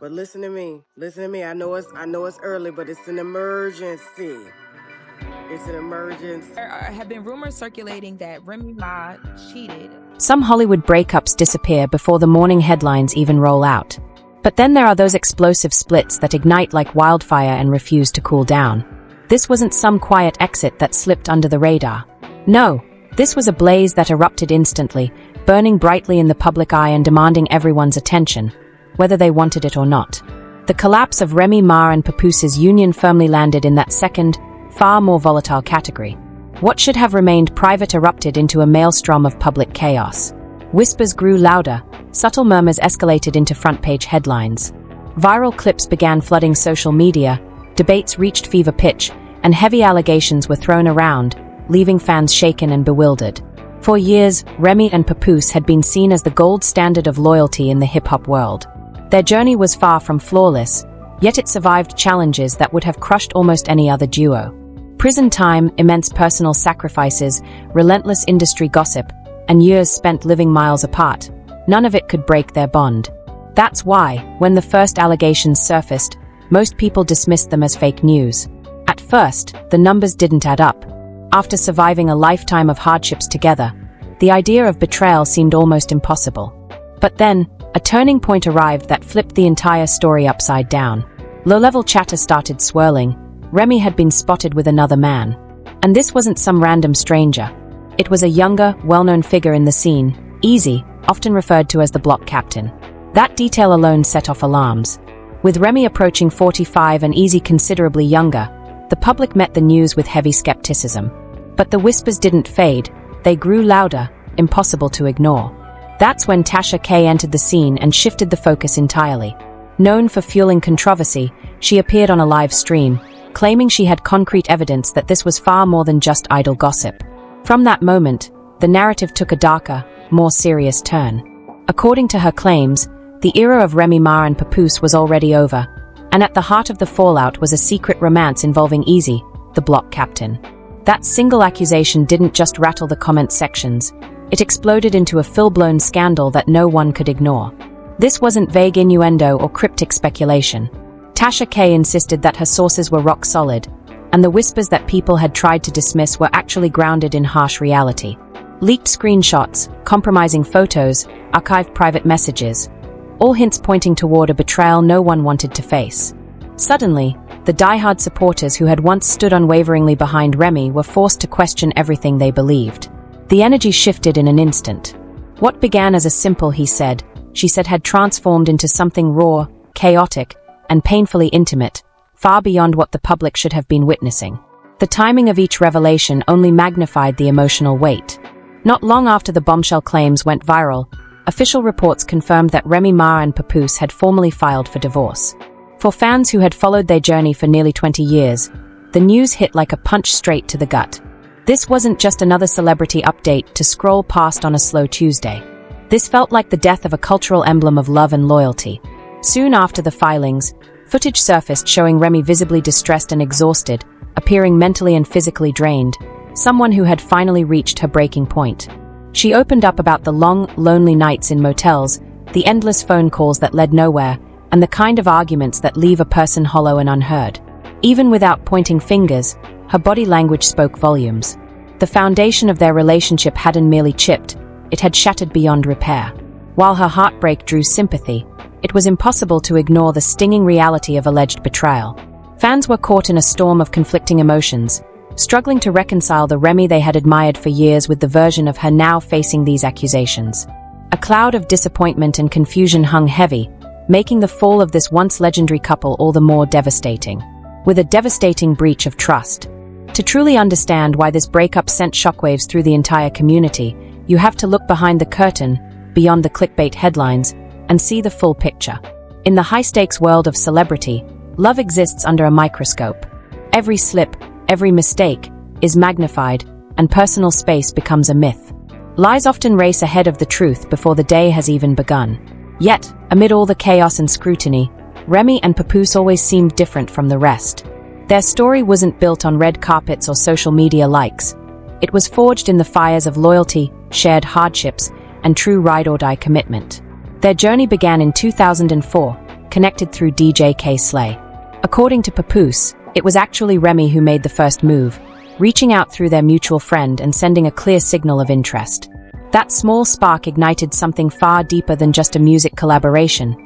But listen to me. Listen to me. I know it's early, but it's an emergency. It's an emergency. There have been rumors circulating that Remy Ma cheated. Some Hollywood breakups disappear before the morning headlines even roll out. But then there are those explosive splits that ignite like wildfire and refuse to cool down. This wasn't some quiet exit that slipped under the radar. No, this was a blaze that erupted instantly, burning brightly in the public eye and demanding everyone's attention, whether they wanted it or not. The collapse of Remy Ma and Papoose's union firmly landed in that second, far more volatile category. What should have remained private erupted into a maelstrom of public chaos. Whispers grew louder, subtle murmurs escalated into front-page headlines. Viral clips began flooding social media, debates reached fever pitch, and heavy allegations were thrown around, leaving fans shaken and bewildered. For years, Remy and Papoose had been seen as the gold standard of loyalty in the hip-hop world. Their journey was far from flawless, yet it survived challenges that would have crushed almost any other duo. Prison time, immense personal sacrifices, relentless industry gossip, and years spent living miles apart. None of it could break their bond. That's why, when the first allegations surfaced, most people dismissed them as fake news. At first, the numbers didn't add up. After surviving a lifetime of hardships together, the idea of betrayal seemed almost impossible. But then, a turning point arrived that flipped the entire story upside down. Low-level chatter started swirling. Remy had been spotted with another man. And this wasn't some random stranger. It was a younger, well-known figure in the scene, Easy, often referred to as the block captain. That detail alone set off alarms. With Remy approaching 45 and Easy considerably younger, the public met the news with heavy skepticism. But the whispers didn't fade, they grew louder, impossible to ignore. That's when Tasha K entered the scene and shifted the focus entirely. Known for fueling controversy, she appeared on a live stream, claiming she had concrete evidence that this was far more than just idle gossip. From that moment, the narrative took a darker, more serious turn. According to her claims, the era of Remy Ma and Papoose was already over, and at the heart of the fallout was a secret romance involving Easy, the block captain. That single accusation didn't just rattle the comment sections, it exploded into a full-blown scandal that no one could ignore. This wasn't vague innuendo or cryptic speculation. Tasha K insisted that her sources were rock solid, and the whispers that people had tried to dismiss were actually grounded in harsh reality. Leaked screenshots, compromising photos, archived private messages, all hints pointing toward a betrayal no one wanted to face. Suddenly, the die-hard supporters who had once stood unwaveringly behind Remy were forced to question everything they believed. The energy shifted in an instant. What began as a simple he said, she said had transformed into something raw, chaotic, and painfully intimate, far beyond what the public should have been witnessing. The timing of each revelation only magnified the emotional weight. Not long after the bombshell claims went viral, official reports confirmed that Remy Ma and Papoose had formally filed for divorce. For fans who had followed their journey for nearly 20 years, the news hit like a punch straight to the gut. This wasn't just another celebrity update to scroll past on a slow Tuesday. This felt like the death of a cultural emblem of love and loyalty. Soon after the filings, footage surfaced showing Remy visibly distressed and exhausted, appearing mentally and physically drained, someone who had finally reached her breaking point. She opened up about the long, lonely nights in motels, the endless phone calls that led nowhere, and the kind of arguments that leave a person hollow and unheard. Even without pointing fingers, her body language spoke volumes. The foundation of their relationship hadn't merely chipped, it had shattered beyond repair. While her heartbreak drew sympathy, it was impossible to ignore the stinging reality of alleged betrayal. Fans were caught in a storm of conflicting emotions, struggling to reconcile the Remy they had admired for years with the version of her now facing these accusations. A cloud of disappointment and confusion hung heavy, making the fall of this once legendary couple all the more devastating. With a devastating breach of trust. To truly understand why this breakup sent shockwaves through the entire community, you have to look behind the curtain, beyond the clickbait headlines, and see the full picture. In the high-stakes world of celebrity, love exists under a microscope. Every slip, every mistake, is magnified, and personal space becomes a myth. Lies often race ahead of the truth before the day has even begun. Yet, amid all the chaos and scrutiny, Remy and Papoose always seemed different from the rest. Their story wasn't built on red carpets or social media likes. It was forged in the fires of loyalty, shared hardships, and true ride-or-die commitment. Their journey began in 2004, connected through DJ K Slay. According to Papoose, it was actually Remy who made the first move, reaching out through their mutual friend and sending a clear signal of interest. That small spark ignited something far deeper than just a music collaboration.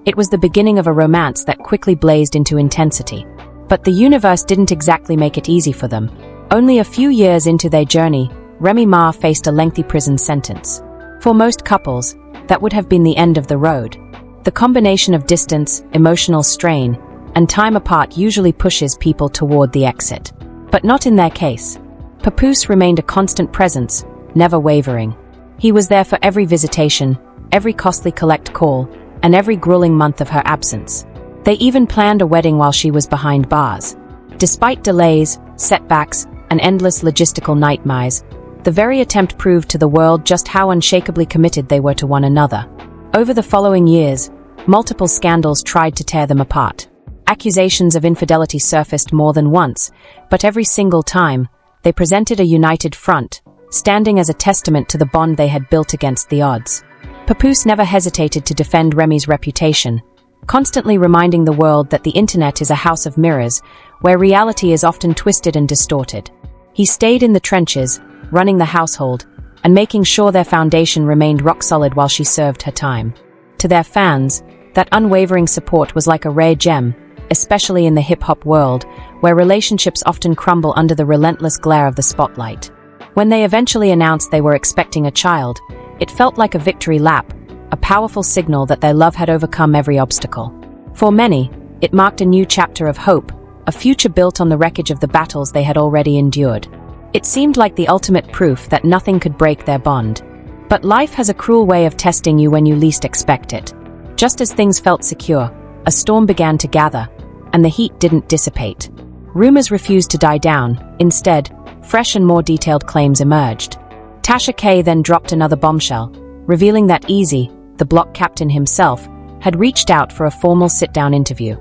It was the beginning of a romance that quickly blazed into intensity. But the universe didn't exactly make it easy for them. Only a few years into their journey, Remy Ma faced a lengthy prison sentence. For most couples, that would have been the end of the road. The combination of distance, emotional strain, and time apart usually pushes people toward the exit. But not in their case. Papoose remained a constant presence, never wavering. He was there for every visitation, every costly collect call, and every grueling month of her absence. They even planned a wedding while she was behind bars. Despite delays, setbacks, and endless logistical nightmares, the very attempt proved to the world just how unshakably committed they were to one another. Over the following years, multiple scandals tried to tear them apart. Accusations of infidelity surfaced more than once, but every single time, they presented a united front, standing as a testament to the bond they had built against the odds. Papoose never hesitated to defend Remy's reputation, constantly reminding the world that the internet is a house of mirrors, where reality is often twisted and distorted. He stayed in the trenches, running the household, and making sure their foundation remained rock solid while she served her time. To their fans, that unwavering support was like a rare gem, especially in the hip-hop world, where relationships often crumble under the relentless glare of the spotlight. When they eventually announced they were expecting a child, it felt like a victory lap, a powerful signal that their love had overcome every obstacle. For many, it marked a new chapter of hope, a future built on the wreckage of the battles they had already endured. It seemed like the ultimate proof that nothing could break their bond. But life has a cruel way of testing you when you least expect it. Just as things felt secure, a storm began to gather, and the heat didn't dissipate. Rumors refused to die down. Instead, fresh and more detailed claims emerged. Tasha K then dropped another bombshell, revealing that Easy, the block captain himself, had reached out for a formal sit-down interview.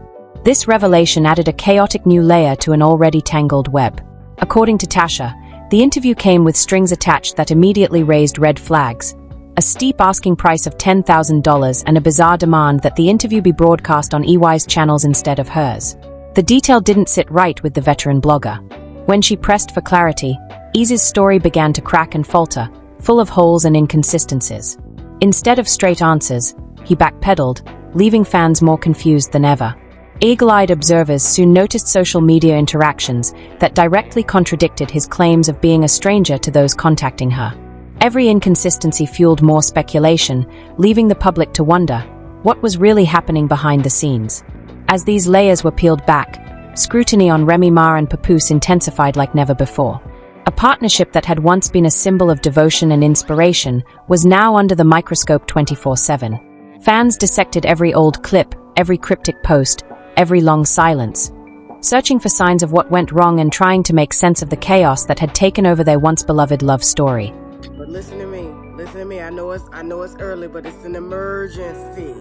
This revelation added a chaotic new layer to an already tangled web. According to Tasha, the interview came with strings attached that immediately raised red flags. A steep asking price of $10,000 and a bizarre demand that the interview be broadcast on EY's channels instead of hers. The detail didn't sit right with the veteran blogger. When she pressed for clarity, Easy's story began to crack and falter, full of holes and inconsistencies. Instead of straight answers, he backpedaled, leaving fans more confused than ever. Eagle-eyed observers soon noticed social media interactions that directly contradicted his claims of being a stranger to those contacting her. Every inconsistency fueled more speculation, leaving the public to wonder what was really happening behind the scenes. As these layers were peeled back, scrutiny on Remy Ma and Papoose intensified like never before. A partnership that had once been a symbol of devotion and inspiration was now under the microscope 24/7. Fans dissected every old clip, every cryptic post, every long silence, searching for signs of what went wrong and trying to make sense of the chaos that had taken over their once-beloved love story. But listen to me. I know it's early, but it's an emergency.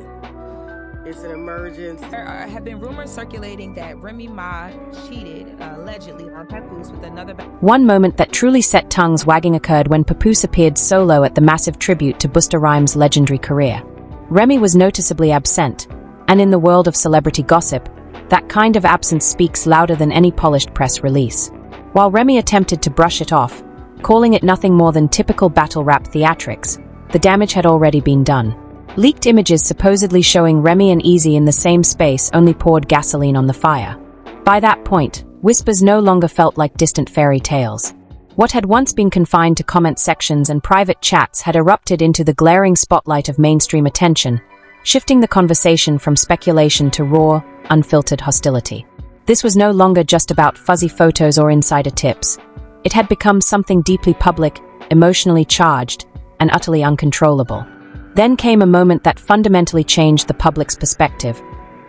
It's an emergency. There have been rumors circulating that Remy Ma cheated, allegedly, on Papoose with another. One moment that truly set tongues wagging occurred when Papoose appeared solo at the massive tribute to Busta Rhymes' legendary career. Remy was noticeably absent, and in the world of celebrity gossip, that kind of absence speaks louder than any polished press release. While Remy attempted to brush it off, calling it nothing more than typical battle rap theatrics, the damage had already been done. Leaked images supposedly showing Remy and Easy in the same space only poured gasoline on the fire. By that point, whispers no longer felt like distant fairy tales. What had once been confined to comment sections and private chats had erupted into the glaring spotlight of mainstream attention, shifting the conversation from speculation to raw, unfiltered hostility. This was no longer just about fuzzy photos or insider tips. It had become something deeply public, emotionally charged, and utterly uncontrollable. Then came a moment that fundamentally changed the public's perspective,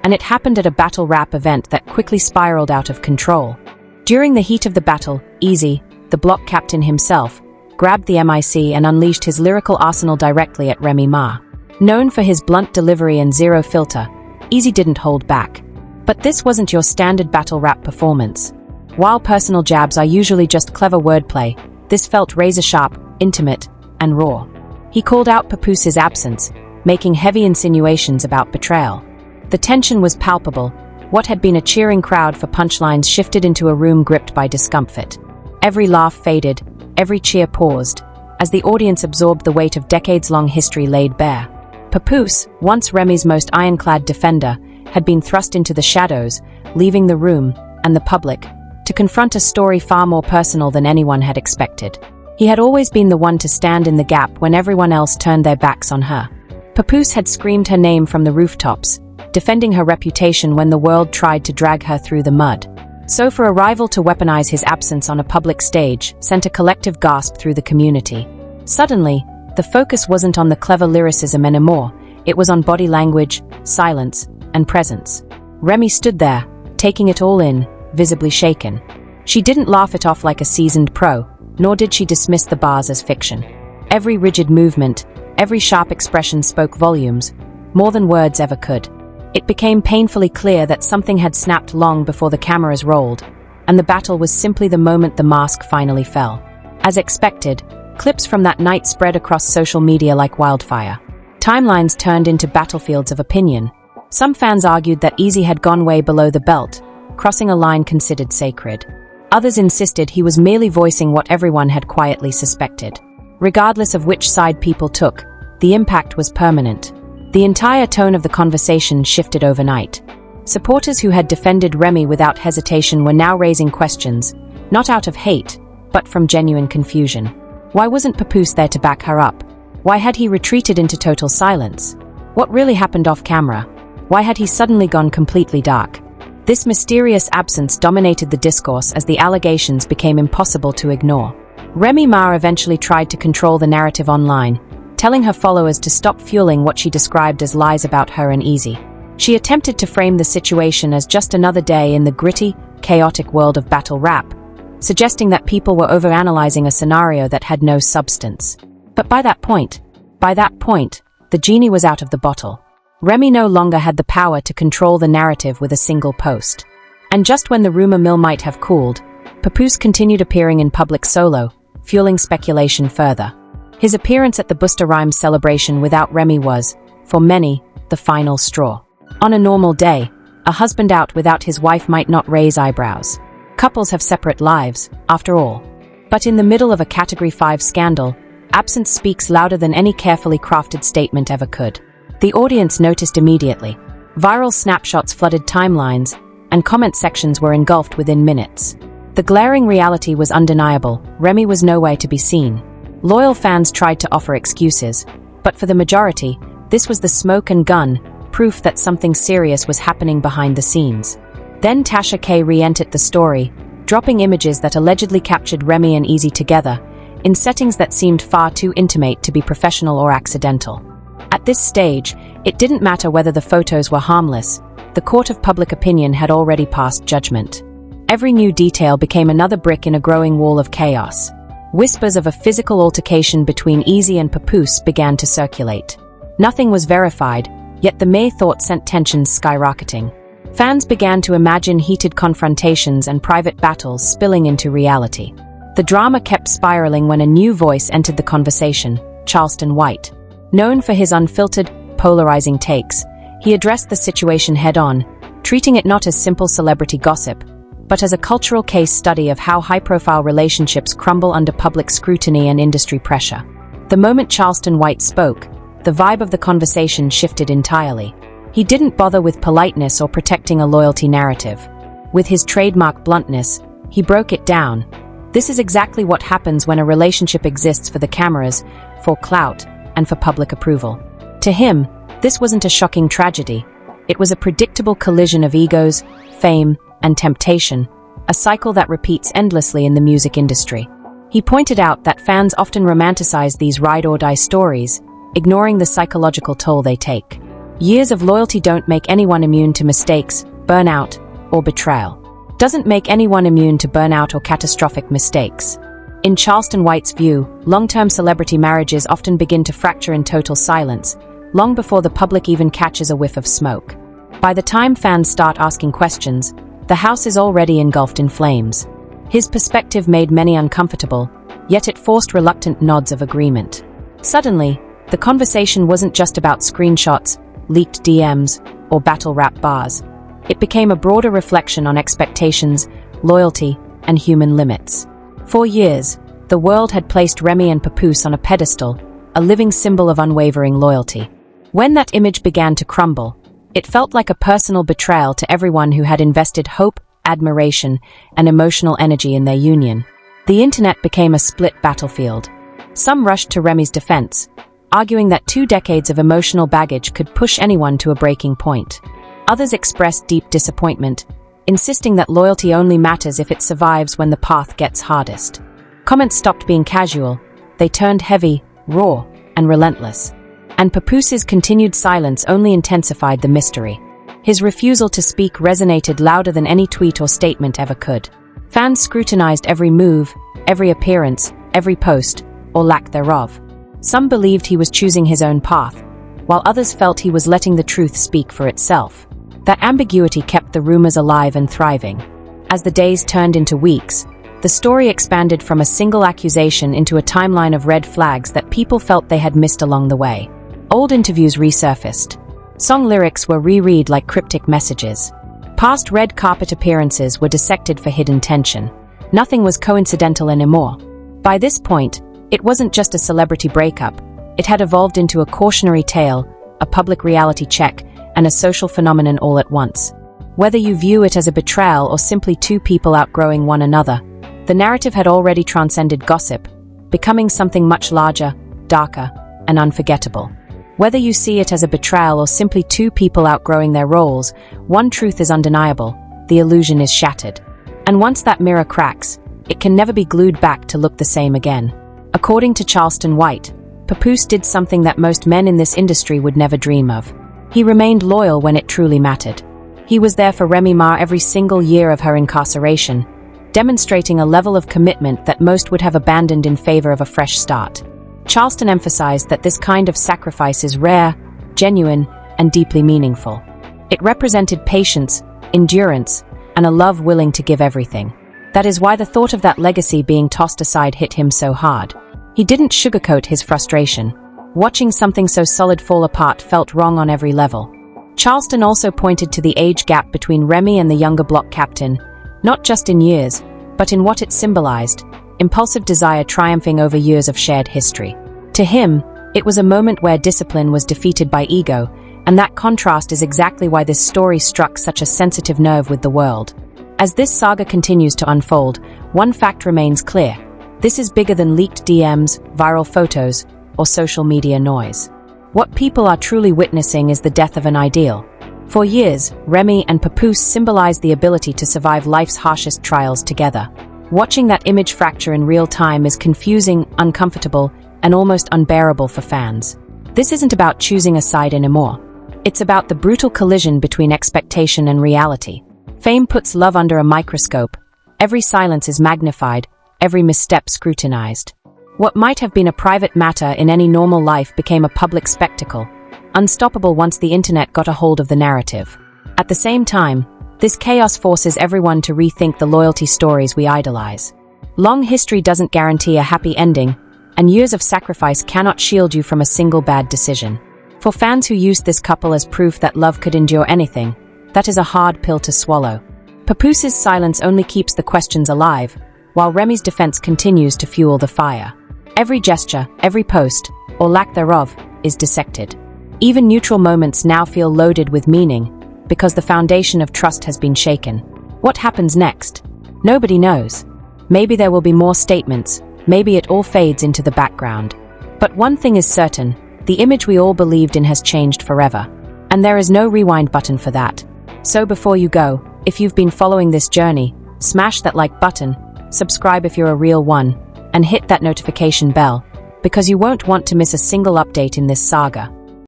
and it happened at a battle rap event that quickly spiraled out of control. During the heat of the battle, Easy, the block captain himself, grabbed the mic and unleashed his lyrical arsenal directly at Remy Ma. Known for his blunt delivery and zero filter, Easy didn't hold back. But this wasn't your standard battle rap performance. While personal jabs are usually just clever wordplay, this felt razor-sharp, intimate, and raw. He called out Papoose's absence, making heavy insinuations about betrayal. The tension was palpable. What had been a cheering crowd for punchlines shifted into a room gripped by discomfort. Every laugh faded, every cheer paused, as the audience absorbed the weight of decades-long history laid bare. Papoose, once Remy's most ironclad defender, had been thrust into the shadows, leaving the room, and the public, to confront a story far more personal than anyone had expected. He had always been the one to stand in the gap when everyone else turned their backs on her. Papoose had screamed her name from the rooftops, defending her reputation when the world tried to drag her through the mud. So for a rival to weaponize his absence on a public stage sent a collective gasp through the community. Suddenly, the focus wasn't on the clever lyricism anymore, it was on body language, silence, and presence. Remy stood there, taking it all in, visibly shaken. She didn't laugh it off like a seasoned pro, nor did she dismiss the bars as fiction. Every rigid movement, every sharp expression spoke volumes, more than words ever could. It became painfully clear that something had snapped long before the cameras rolled, and the battle was simply the moment the mask finally fell. As expected, clips from that night spread across social media like wildfire. Timelines turned into battlefields of opinion. Some fans argued that Easy had gone way below the belt, crossing a line considered sacred. Others insisted he was merely voicing what everyone had quietly suspected. Regardless of which side people took, the impact was permanent. The entire tone of the conversation shifted overnight. Supporters who had defended Remy without hesitation were now raising questions, not out of hate, but from genuine confusion. Why wasn't Papoose there to back her up? Why had he retreated into total silence? What really happened off camera? Why had he suddenly gone completely dark? This mysterious absence dominated the discourse as the allegations became impossible to ignore. Remy Ma eventually tried to control the narrative online, telling her followers to stop fueling what she described as lies about her and Easy. She attempted to frame the situation as just another day in the gritty, chaotic world of battle rap, suggesting that people were overanalyzing a scenario that had no substance. But by that point, the genie was out of the bottle. Remy no longer had the power to control the narrative with a single post. And just when the rumor mill might have cooled, Papoose continued appearing in public solo, fueling speculation further. His appearance at the Busta Rhymes celebration without Remy was, for many, the final straw. On a normal day, a husband out without his wife might not raise eyebrows. Couples have separate lives, after all. But in the middle of a Category 5 scandal, absence speaks louder than any carefully crafted statement ever could. The audience noticed immediately. Viral snapshots flooded timelines, and comment sections were engulfed within minutes. The glaring reality was undeniable. Remy was nowhere to be seen. Loyal fans tried to offer excuses, but for the majority, this was the smoke and gun, proof that something serious was happening behind the scenes. Then Tasha K re-entered the story, dropping images that allegedly captured Remy and Easy together, in settings that seemed far too intimate to be professional or accidental. At this stage, it didn't matter whether the photos were harmless. The court of public opinion had already passed judgment. Every new detail became another brick in a growing wall of chaos. Whispers of a physical altercation between Easy and Papoose began to circulate. Nothing was verified, yet the mere thought sent tensions skyrocketing. Fans began to imagine heated confrontations and private battles spilling into reality. The drama kept spiraling when a new voice entered the conversation, Charleston White. Known for his unfiltered, polarizing takes, he addressed the situation head-on, treating it not as simple celebrity gossip, but as a cultural case study of how high-profile relationships crumble under public scrutiny and industry pressure. The moment Charleston White spoke, the vibe of the conversation shifted entirely. He didn't bother with politeness or protecting a loyalty narrative. With his trademark bluntness, he broke it down. This is exactly what happens when a relationship exists for the cameras, for clout, and for public approval. To him, this wasn't a shocking tragedy. It was a predictable collision of egos, fame, and temptation, a cycle that repeats endlessly in the music industry. He pointed out that fans often romanticize these ride-or-die stories, ignoring the psychological toll they take. Years of loyalty don't make anyone immune to mistakes, burnout, or betrayal. Doesn't make anyone immune to burnout or catastrophic mistakes. In Charleston White's view, long-term celebrity marriages often begin to fracture in total silence, long before the public even catches a whiff of smoke. By the time fans start asking questions, the house is already engulfed in flames. His perspective made many uncomfortable, yet it forced reluctant nods of agreement. Suddenly, the conversation wasn't just about screenshots, leaked DMs, or battle rap bars. It became a broader reflection on expectations, loyalty, and human limits. For years, the world had placed Remy and Papoose on a pedestal, a living symbol of unwavering loyalty. When that image began to crumble, it felt like a personal betrayal to everyone who had invested hope, admiration, and emotional energy in their union. The internet became a split battlefield. Some rushed to Remy's defense, arguing that 2 decades of emotional baggage could push anyone to a breaking point. Others expressed deep disappointment, insisting that loyalty only matters if it survives when the path gets hardest. Comments stopped being casual, they turned heavy, raw, and relentless. And Papoose's continued silence only intensified the mystery. His refusal to speak resonated louder than any tweet or statement ever could. Fans scrutinized every move, every appearance, every post, or lack thereof. Some believed he was choosing his own path, while others felt he was letting the truth speak for itself. That ambiguity kept the rumors alive and thriving. As the days turned into weeks, the story expanded from a single accusation into a timeline of red flags that people felt they had missed along the way. Old interviews resurfaced. Song lyrics were reread like cryptic messages. Past red carpet appearances were dissected for hidden tension. Nothing was coincidental anymore. By this point, it wasn't just a celebrity breakup. It had evolved into a cautionary tale, a public reality check, and a social phenomenon all at once. Whether you view it as a betrayal or simply 2 people outgrowing one another, the narrative had already transcended gossip, becoming something much larger, darker, and unforgettable. Whether you see it as a betrayal or simply 2 people outgrowing their roles, one truth is undeniable: the illusion is shattered. And once that mirror cracks, it can never be glued back to look the same again. According to Charleston White, Papoose did something that most men in this industry would never dream of. He remained loyal when it truly mattered. He was there for Remy Ma every single year of her incarceration, demonstrating a level of commitment that most would have abandoned in favor of a fresh start. Charleston emphasized that this kind of sacrifice is rare, genuine, and deeply meaningful. It represented patience, endurance, and a love willing to give everything. That is why the thought of that legacy being tossed aside hit him so hard. He didn't sugarcoat his frustration. Watching something so solid fall apart felt wrong on every level. Charleston also pointed to the age gap between Remy and the younger block captain, not just in years, but in what it symbolized: impulsive desire triumphing over years of shared history. To him, it was a moment where discipline was defeated by ego, and that contrast is exactly why this story struck such a sensitive nerve with the world. As this saga continues to unfold, one fact remains clear: this is bigger than leaked DMs, viral photos, or social media noise. What people are truly witnessing is the death of an ideal. For years, Remy and Papoose symbolized the ability to survive life's harshest trials together. Watching that image fracture in real time is confusing, uncomfortable, and almost unbearable for fans. This isn't about choosing a side anymore. It's about the brutal collision between expectation and reality. Fame puts love under a microscope. Every silence is magnified, every misstep scrutinized. What might have been a private matter in any normal life became a public spectacle, unstoppable once the internet got a hold of the narrative. At the same time, this chaos forces everyone to rethink the loyalty stories we idolize. Long history doesn't guarantee a happy ending, and years of sacrifice cannot shield you from a single bad decision. For fans who used this couple as proof that love could endure anything, that is a hard pill to swallow. Papoose's silence only keeps the questions alive, while Remy's defense continues to fuel the fire. Every gesture, every post, or lack thereof, is dissected. Even neutral moments now feel loaded with meaning, because the foundation of trust has been shaken. What happens next? Nobody knows. Maybe there will be more statements, maybe it all fades into the background. But one thing is certain: the image we all believed in has changed forever. And there is no rewind button for that. So before you go, if you've been following this journey, smash that like button, subscribe if you're a real one, and hit that notification bell, because you won't want to miss a single update in this saga.